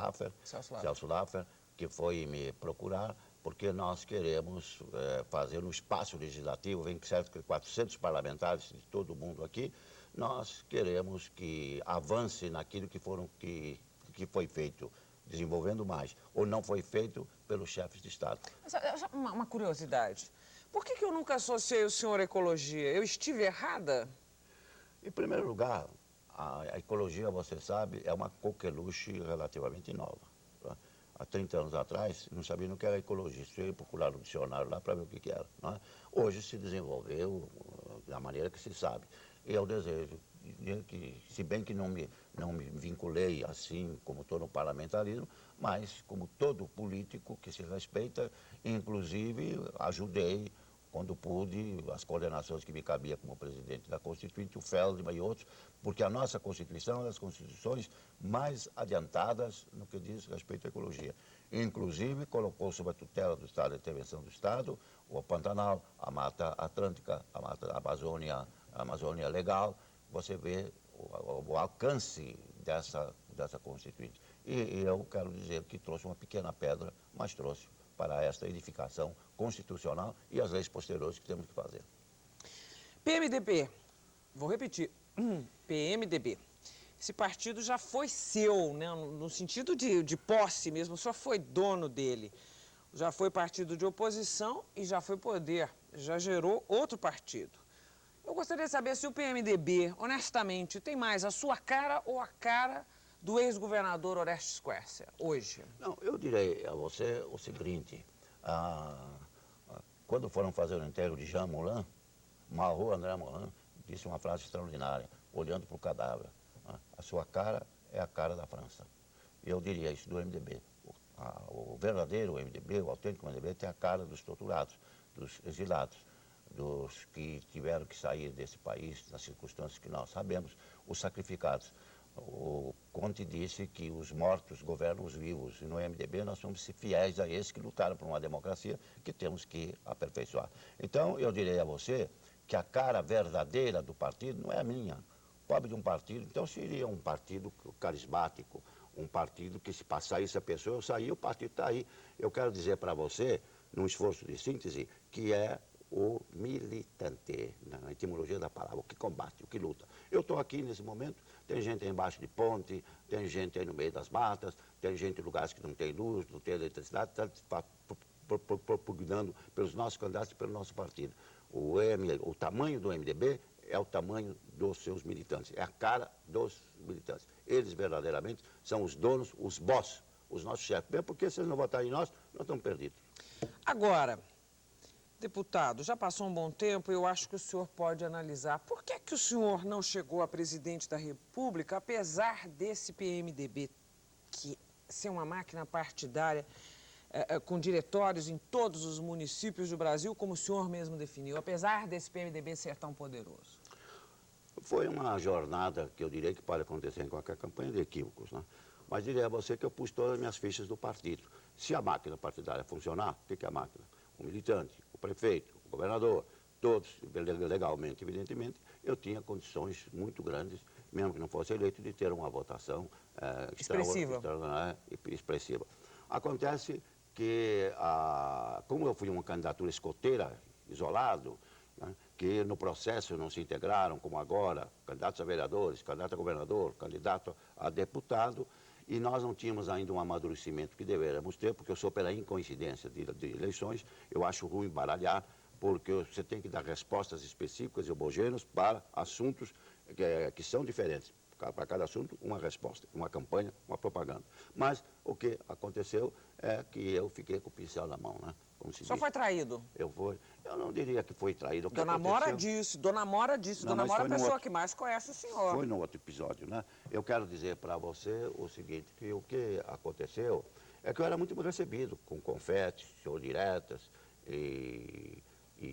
Celso Laffer, que foi me procurar, porque nós queremos fazer no espaço legislativo, vem certo que 400 parlamentares de todo o mundo aqui, nós queremos que avance naquilo que foi feito, desenvolvendo mais, ou não foi feito pelos chefes de Estado. Uma curiosidade, por que eu nunca associei o senhor à ecologia? Eu estive errada? Em primeiro lugar, a ecologia, você sabe, é uma coqueluche relativamente nova. Há 30 anos atrás, não sabia o que era ecologia. Você ia procurar no dicionário lá para ver o que era. Não é? Hoje se desenvolveu da maneira que se sabe. E eu desejo que, se bem que não me vinculei assim, como estou no parlamentarismo, mas como todo político que se respeita, inclusive ajudei, quando pude, as coordenações que me cabia como presidente da Constituinte, o Feldman e outros, porque a nossa Constituição é uma das constituições mais adiantadas no que diz respeito à ecologia. Inclusive, colocou sob a tutela do Estado, a intervenção do Estado, o Pantanal, a Mata Atlântica, a Mata da Amazônia, a Amazônia Legal. Você vê o alcance dessa Constituinte. E eu quero dizer que trouxe uma pequena pedra, mas trouxe para esta edificação constitucional e as leis posteriores que temos que fazer. PMDB, vou repetir, PMDB. Esse partido já foi seu, né? No sentido de posse mesmo, só foi dono dele. Já foi partido de oposição e já foi poder, já gerou outro partido. Eu gostaria de saber se o PMDB, honestamente, tem mais a sua cara ou a cara do ex-governador Orestes Quercia, hoje? Não, eu direi a você o seguinte, quando foram fazer o enterro de Jean Moulin, Mauro André Moulin disse uma frase extraordinária, olhando para o cadáver, a sua cara é a cara da França. Eu diria isso do MDB. O verdadeiro MDB, o autêntico MDB, tem a cara dos torturados, dos exilados, dos que tiveram que sair desse país, nas circunstâncias que nós sabemos, os sacrificados. O Conte disse que os mortos governam os vivos, e no MDB nós somos fiéis a esses que lutaram por uma democracia que temos que aperfeiçoar. Então, eu direi a você que a cara verdadeira do partido não é a minha. Pobre de um partido, então seria um partido carismático, um partido que se passar isso a pessoa, eu sair, o partido está aí. Eu quero dizer para você, num esforço de síntese, que é o militante, na etimologia da palavra, o que combate, o que luta. Eu estou aqui nesse momento, tem gente aí embaixo de ponte, tem gente aí no meio das matas, tem gente em lugares que não tem luz, não tem eletricidade, está propugnando pelos nossos candidatos e pelo nosso partido. O tamanho do MDB é o tamanho dos seus militantes, é a cara dos militantes. Eles verdadeiramente são os donos, os boss, os nossos chefes. Bem, porque se eles não votarem em nós estamos perdidos. Agora, deputado, já passou um bom tempo e eu acho que o senhor pode analisar. Por que o senhor não chegou a presidente da República, apesar desse PMDB que ser uma máquina partidária com diretórios em todos os municípios do Brasil, como o senhor mesmo definiu, apesar desse PMDB ser tão poderoso? Foi uma jornada que eu diria que pode acontecer em qualquer campanha de equívocos, né? Mas diria a você que eu pus todas as minhas fichas do partido. Se a máquina partidária funcionar, o que é a máquina? O militante, o prefeito, o governador, todos, legalmente, evidentemente, eu tinha condições muito grandes, mesmo que não fosse eleito, de ter uma votação expressiva. Acontece que, como eu fui uma candidatura escoteira, isolado, né, que no processo não se integraram, como agora, candidatos a vereadores, candidato a governador, candidato a deputado, e nós não tínhamos ainda um amadurecimento que deveríamos ter, porque eu sou pela incoincidência de eleições, eu acho ruim baralhar, porque você tem que dar respostas específicas e homogêneas para assuntos que são diferentes. Para cada assunto, uma resposta, uma campanha, uma propaganda. Mas o que aconteceu é que eu fiquei com o pincel na mão, né? Como se Só diz. foi traído? Eu não diria que foi traído. Dona Mora disse, Dona Mora disse. Dona Mora é a pessoa que mais conhece o senhor. Foi no outro episódio, né? Eu quero dizer para você o seguinte, que o que aconteceu é que eu era muito bem recebido, com confetes, show diretas e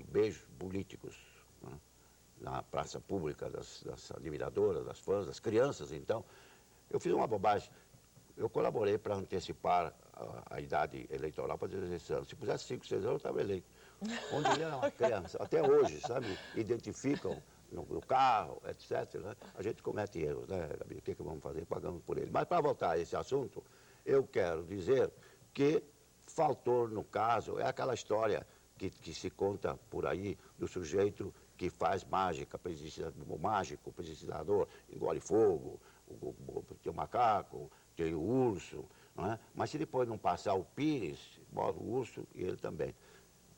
beijos políticos, né? Na praça pública das admiradoras, das fãs, das crianças, então. Eu fiz uma bobagem. Eu colaborei para antecipar a idade eleitoral para 16 anos. Se pusesse 5, 6 anos, eu estava eleito. Onde ele era uma criança, até hoje, sabe? Identificam no carro, etc. Né? A gente comete erros, né, Gabi? O que vamos fazer? Pagamos por ele. Mas para voltar a esse assunto, eu quero dizer que faltou, no caso, é aquela história que se conta por aí do sujeito que faz mágica, o mágico, o pesquisador, engole fogo, tem o macaco, tem o urso, não é? Mas se depois não passar o Pires, bota o urso e ele também.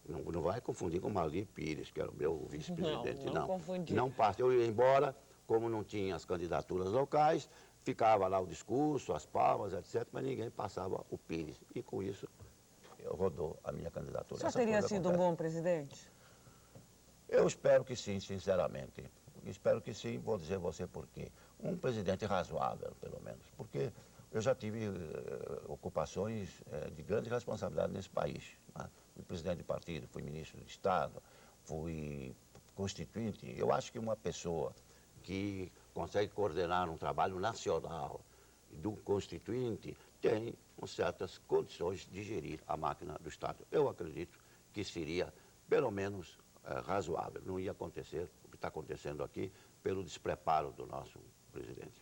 Não vai confundir com o Marli Pires, que era o meu vice-presidente, não. Não confundir. Não passa. Eu ia embora, como não tinha as candidaturas locais, ficava lá o discurso, as palmas, etc., mas ninguém passava o Pires. E com isso, eu rodou a minha candidatura. O senhor teria sido um bom presidente? Eu espero que sim, sinceramente. Espero que sim, vou dizer a você por quê. Um presidente razoável, pelo menos, porque eu já tive ocupações de grande responsabilidade nesse país. Né? Fui presidente de partido, fui ministro de Estado, fui constituinte. Eu acho que uma pessoa que consegue coordenar um trabalho nacional do constituinte tem certas condições de gerir a máquina do Estado. Eu acredito que seria, pelo menos, razoável. Não ia acontecer o que está acontecendo aqui pelo despreparo do nosso presidente.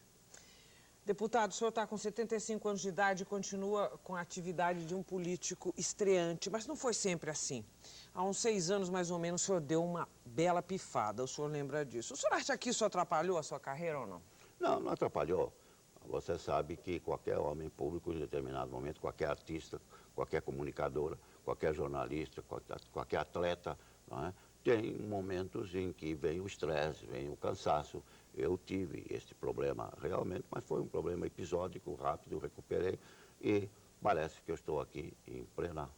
Deputado, o senhor está com 75 anos de idade e continua com a atividade de um político estreante, mas não foi sempre assim. Há uns 6 anos, mais ou menos, o senhor deu uma bela pifada, o senhor lembra disso. O senhor acha que isso atrapalhou a sua carreira ou não? Não, não atrapalhou. Você sabe que qualquer homem público, em determinado momento, qualquer artista, qualquer comunicadora, qualquer jornalista, qualquer atleta, não é? Tem momentos em que vem o estresse, vem o cansaço. Eu tive esse problema realmente, mas foi um problema episódico, rápido, recuperei e parece que eu estou aqui em plena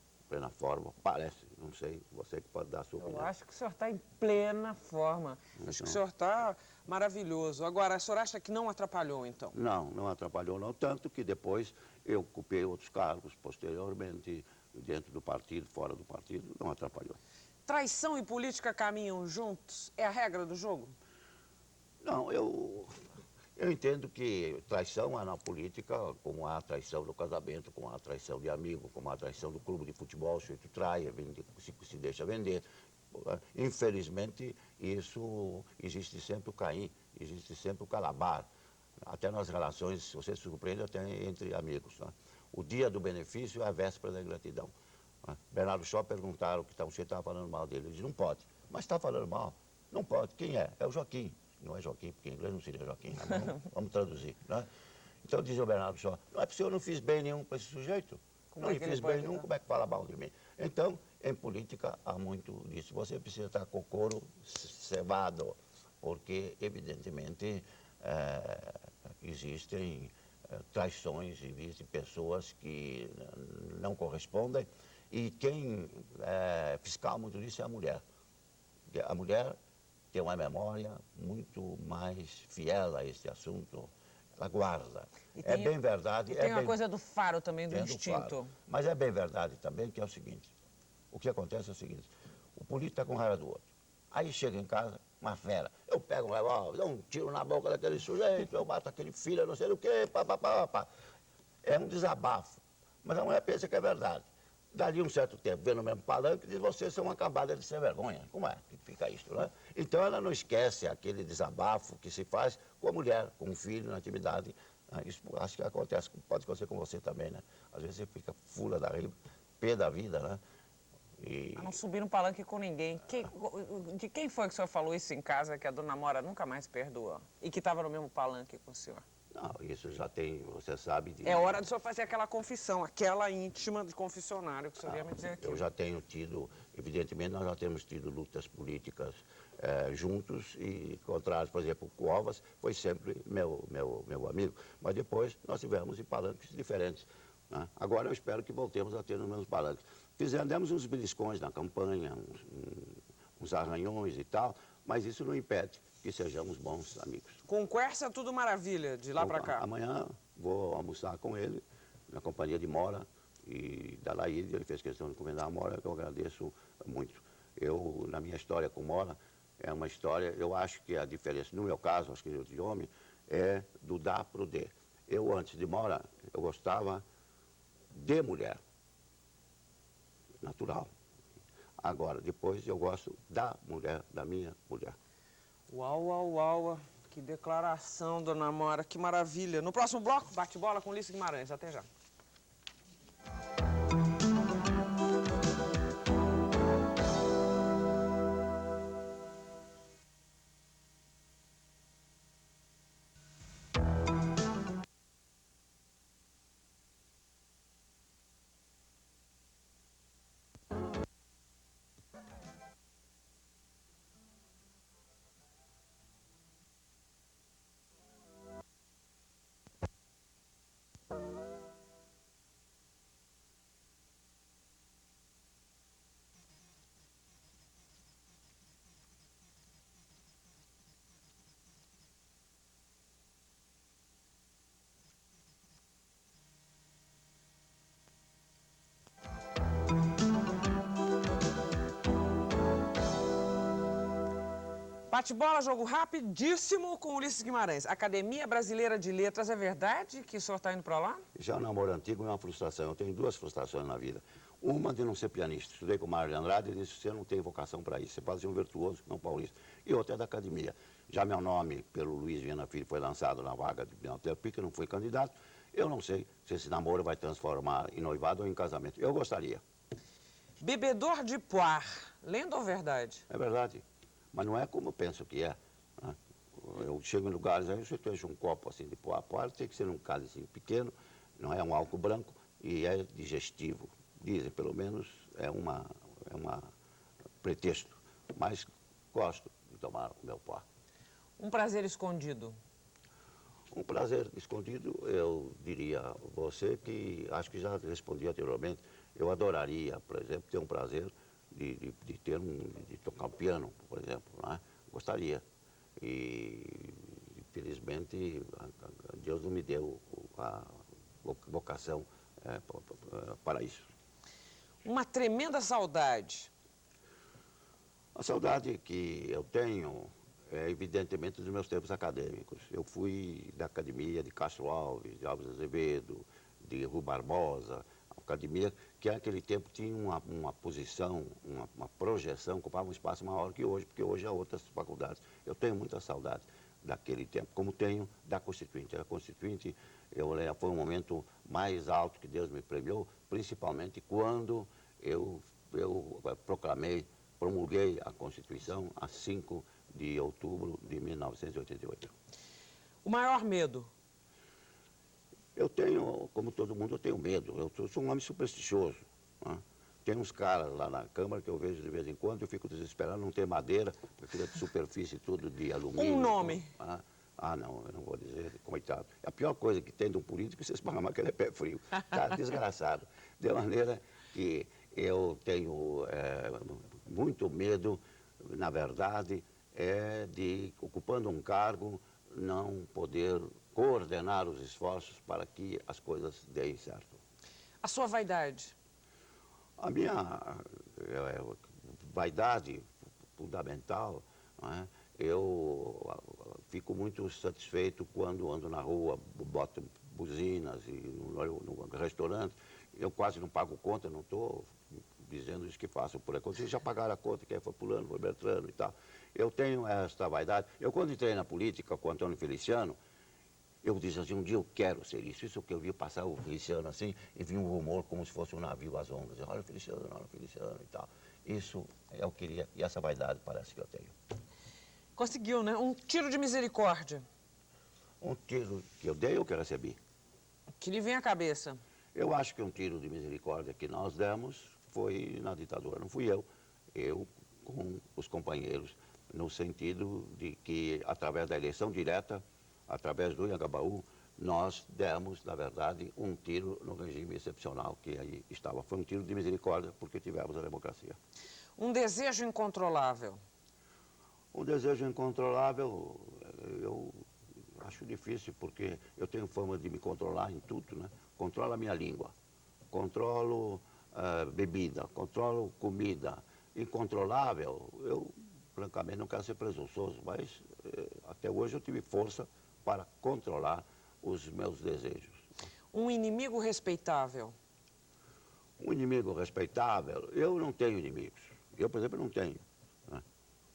forma. Parece, não sei, você que pode dar a sua opinião. Eu acho que o senhor está em plena forma. Então, acho que o senhor está maravilhoso. Agora, o senhor acha que não atrapalhou, então? Não, não atrapalhou não, tanto que depois eu ocupei outros cargos posteriormente, dentro do partido, fora do partido, não atrapalhou. Traição e política caminham juntos? É a regra do jogo? Não, eu entendo que traição há na política, como há traição no casamento, como há traição de amigo, como há traição do clube de futebol, se tu trai, se deixa vender. Infelizmente, isso existe sempre o Caim, existe sempre o Calabar. Até nas relações, se você se surpreende, até entre amigos. Né? O dia do benefício é a véspera da ingratidão. Né? Bernardo Shaw perguntaram que você estava falando mal dele. Ele disse, não pode. Mas está falando mal? Não pode. Quem é? É o Joaquim. Não é Joaquim, porque em inglês não seria Joaquim. Né? Vamos traduzir. Né? Então dizia o Bernardo Shaw, não é possível, eu não fiz bem nenhum para esse sujeito. Não lhe fiz bem nenhum, como é que fala mal de mim? Então, em política há muito disso. Você precisa estar com o couro cevado, porque, evidentemente, existem traições, existem pessoas que não correspondem. E quem é fiscal muito disso é a mulher. A mulher tem uma memória muito mais fiel a esse assunto. Ela guarda. É bem verdade. E tem uma coisa do faro também, do instinto. Mas é bem verdade também que é o seguinte. O que acontece é o seguinte. O político está com raiva do outro. Aí chega em casa, uma fera. Eu pego um revólver, dou um tiro na boca daquele sujeito, eu mato aquele filho, não sei o quê, pá. É um desabafo. Mas a mulher pensa que é verdade. Dali um certo tempo, vê no mesmo palanque e diz, vocês são uma cambada de sem vergonha. Como é que fica isso, né? Então ela não esquece aquele desabafo que se faz com a mulher, com o filho na atividade. Isso acho que acontece, pode acontecer com você também, né? Às vezes você fica fula da riba, pé da vida, né? E... não subir no palanque com ninguém. De quem foi que o senhor falou isso em casa, que a dona Mora nunca mais perdoa? E que estava no mesmo palanque com o senhor? Não, isso já tem, você sabe... É hora do senhor fazer aquela confissão, aquela íntima de confessionário que o senhor ia me dizer aqui. Eu já tenho tido, evidentemente, nós já temos tido lutas políticas juntos e contrários, por exemplo, o Covas foi sempre meu amigo, mas depois nós tivemos em palanques diferentes. Né? Agora eu espero que voltemos a ter os mesmos palanques. Demos uns beliscões na campanha, uns arranhões e tal, mas isso não impede que sejamos bons amigos. Com Quércia, tudo maravilha, de lá para cá. Amanhã vou almoçar com ele, na companhia de Mora e da Laíde. Ele fez questão de encomendar a Mora, que eu agradeço muito. Na minha história com Mora, é uma história, eu acho que a diferença, no meu caso, acho que de homem, é do dar para o de. Eu, antes de Mora, eu gostava de mulher, natural. Agora, depois, eu gosto da mulher, da minha mulher. Uau, uau, uau, que declaração, dona Mora, que maravilha. No próximo bloco, bate-bola com Ulisses Guimarães. Até já. Bate-bola, jogo rapidíssimo com Ulisses Guimarães. Academia Brasileira de Letras, é verdade que o senhor está indo para lá? Já o namoro antigo é uma frustração. Eu tenho duas frustrações na vida. Uma de não ser pianista. Estudei com o Mário de Andrade e disse, você não tem vocação para isso. Você pode ser um virtuoso, não paulista. E outra é da academia. Já meu nome, pelo Luiz Viana Filho, foi lançado na vaga de Pimentel Pica, não fui candidato. Eu não sei se esse namoro vai transformar em noivado ou em casamento. Eu gostaria. Bebedor de Poir, lenda ou verdade? É verdade. Mas não é como eu penso que é. Né? Eu chego em lugares, aí você enche um copo assim de Poir. Poir tem que ser um cálice pequeno, não é um álcool branco e é digestivo. Dizem, pelo menos, é uma pretexto. Mas gosto de tomar o meu Poir. Um prazer escondido. Um prazer escondido, eu diria a você que acho que já respondi anteriormente. Eu adoraria, por exemplo, ter um prazer de tocar um piano, por exemplo, né? Gostaria. E, infelizmente, Deus não me deu a vocação para isso. Uma tremenda saudade. A saudade que eu tenho é, evidentemente, dos meus tempos acadêmicos. Eu fui da academia de Castro Alves, de Alves Azevedo, de Rui Barbosa, academia que naquele tempo tinha uma posição, uma projeção, ocupava um espaço maior que hoje, porque hoje há outras faculdades. Eu tenho muita saudade daquele tempo, como tenho da Constituinte. A Constituinte foi um momento mais alto que Deus me premiou, principalmente quando eu promulguei a Constituição a 5 de outubro de 1988. O maior medo? Eu tenho, como todo mundo, eu tenho medo. Eu sou um homem supersticioso. Né? Tem uns caras lá na Câmara que eu vejo de vez em quando, eu fico desesperado, não ter madeira, porque aquilo é de superfície tudo de alumínio. Um nome? Não, eu não vou dizer, coitado. A pior coisa que tem de um político é você esparramar aquele pé frio. Tá desgraçado. De maneira que eu tenho muito medo, na verdade, de, ocupando um cargo, não poder coordenar os esforços para que as coisas deem certo. A sua vaidade? A minha vaidade fundamental, né? Eu fico muito satisfeito quando ando na rua, boto buzinas e no restaurante, eu quase não pago conta, não estou dizendo isso que faço por aí. Vocês já pagaram a conta, que foi Fulano, foi Beltrano e tal. Eu tenho esta vaidade. Eu, quando entrei na política com o Antônio Feliciano, eu disse assim, um dia eu quero ser isso. Isso que eu vi passar o Feliciano assim, e vi um rumor como se fosse um navio às ondas. Olha o Feliciano e tal. Isso eu queria, e essa vaidade parece que eu tenho. Conseguiu, né? Um tiro de misericórdia. Um tiro que eu dei ou que eu recebi? Que lhe vem à cabeça. Eu acho que um tiro de misericórdia que nós demos foi na ditadura, não fui eu. Eu com os companheiros, no sentido de que, através da eleição direta, através do Anhangabaú, nós demos, na verdade, um tiro no regime excepcional que aí estava. Foi um tiro de misericórdia, porque tivemos a democracia. Um desejo incontrolável. Um desejo incontrolável, eu acho difícil, porque eu tenho fama de me controlar em tudo, né? Controlo a minha língua, controlo bebida, controlo comida. Incontrolável, eu francamente não quero ser presunçoso, mas até hoje eu tive força para controlar os meus desejos. Um inimigo respeitável. Um inimigo respeitável, eu não tenho inimigos. Eu, por exemplo, não tenho. Né?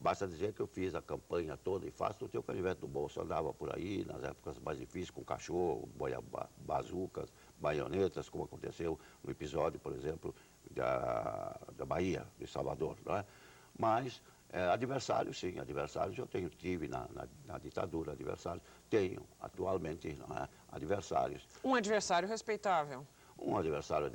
Basta dizer que eu fiz a campanha toda e faço o teu canivete do bolso. Andava por aí, nas épocas mais difíceis, com cachorro, bazucas, baionetas, como aconteceu no episódio, por exemplo, da Bahia, de Salvador. Não é? Mas adversários, sim, adversários eu tive na ditadura, adversários. Tenho atualmente, não é? Adversários. Um adversário respeitável. Um adversário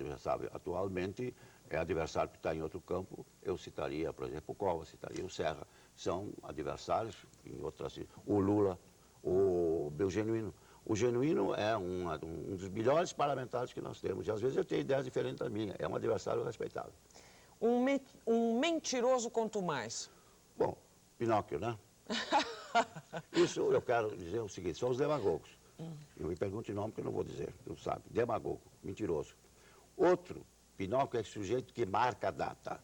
atualmente é adversário que está em outro campo. Eu citaria, por exemplo, o Cova, citaria o Serra. São adversários em outras... O Lula, o Genuíno. O Genuíno é um dos melhores parlamentares que nós temos. E às vezes eu tenho ideias diferentes da minha. É um adversário respeitável. Um mentiroso contumaz. Bom, Pinóquio, né? Isso eu quero dizer o seguinte, são os demagogos. Não me pergunte o nome que eu não vou dizer, não sabe. Demagogo, mentiroso. Outro, Pinóquio é o sujeito que marca a data.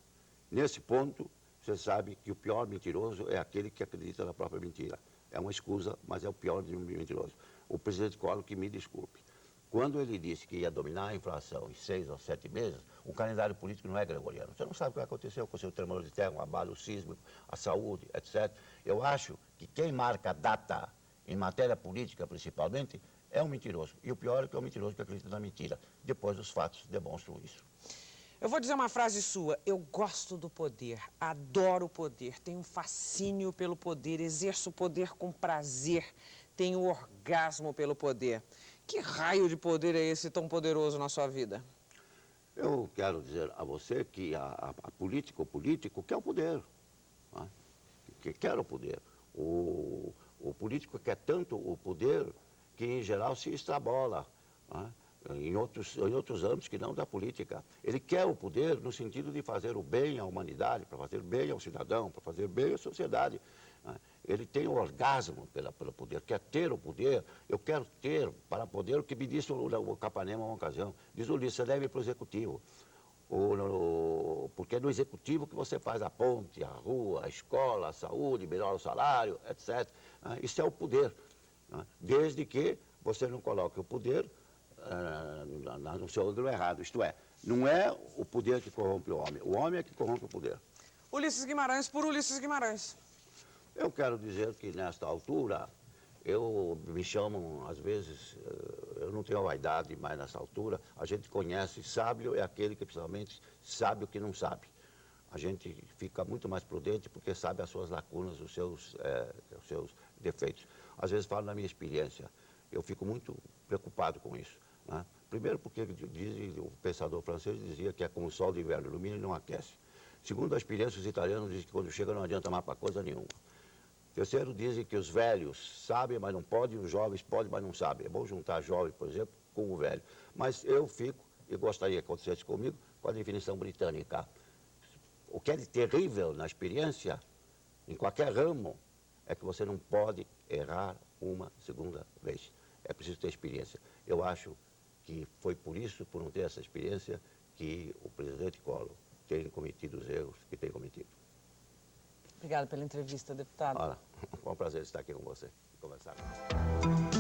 Nesse ponto, você sabe que o pior mentiroso é aquele que acredita na própria mentira. É uma escusa, mas é o pior de um mentiroso. O presidente Collor, que me desculpe. Quando ele disse que ia dominar a inflação em 6 ou 7 meses, o calendário político não é gregoriano. Você não sabe o que vai acontecer com o tremor de terra, o abalo sísmico, a saúde, etc. Eu acho que quem marca a data, em matéria política principalmente, é um mentiroso. E o pior é que é um mentiroso que acredita na mentira. Depois os fatos demonstram isso. Eu vou dizer uma frase sua. Eu gosto do poder, adoro o poder, tenho um fascínio pelo poder, exerço o poder com prazer, tenho orgasmo pelo poder. Que raio de poder é esse tão poderoso na sua vida? Eu quero dizer a você que a política, o político quer o poder. Né? Que quer o poder. O político quer tanto o poder que, em geral, se extrabola. Né? Em outros âmbitos que não da política. Ele quer o poder no sentido de fazer o bem à humanidade, para fazer bem ao cidadão, para fazer bem à sociedade. Né? Ele tem o orgasmo pelo poder, quer ter o poder. Eu quero ter para poder o que me disse o Capanema uma ocasião. Diz o Ulisses, você deve ir para o executivo. Porque é no executivo que você faz a ponte, a rua, a escola, a saúde, melhora o salário, etc. Isso é o poder. Desde que você não coloque o poder no seu ângulo errado. Isto é, não é o poder que corrompe o homem é que corrompe o poder. Ulisses Guimarães por Ulisses Guimarães. Eu quero dizer que, nesta altura, me chamam, às vezes, eu não tenho vaidade, mas nessa altura, a gente conhece, sábio é aquele que, principalmente, sabe o que não sabe. A gente fica muito mais prudente porque sabe as suas lacunas, os seus defeitos. Às vezes falo da minha experiência, eu fico muito preocupado com isso. Né? Primeiro porque o pensador francês dizia que é como o sol de inverno, ilumina e não aquece. Segundo a experiência, os italianos dizem que quando chega não adianta mais para coisa nenhuma. Terceiro, dizem que os velhos sabem, mas não podem, os jovens podem, mas não sabem. É bom juntar jovem, por exemplo, com o velho. Mas eu fico, e gostaria que acontecesse comigo, com a definição britânica. O que é de terrível na experiência, em qualquer ramo, é que você não pode errar uma segunda vez. É preciso ter experiência. Eu acho que foi por isso, por não ter essa experiência, que o presidente Collor tem cometido os erros que tem cometido. Obrigada pela entrevista, deputado. Olha, foi um prazer estar aqui com você e conversar com você.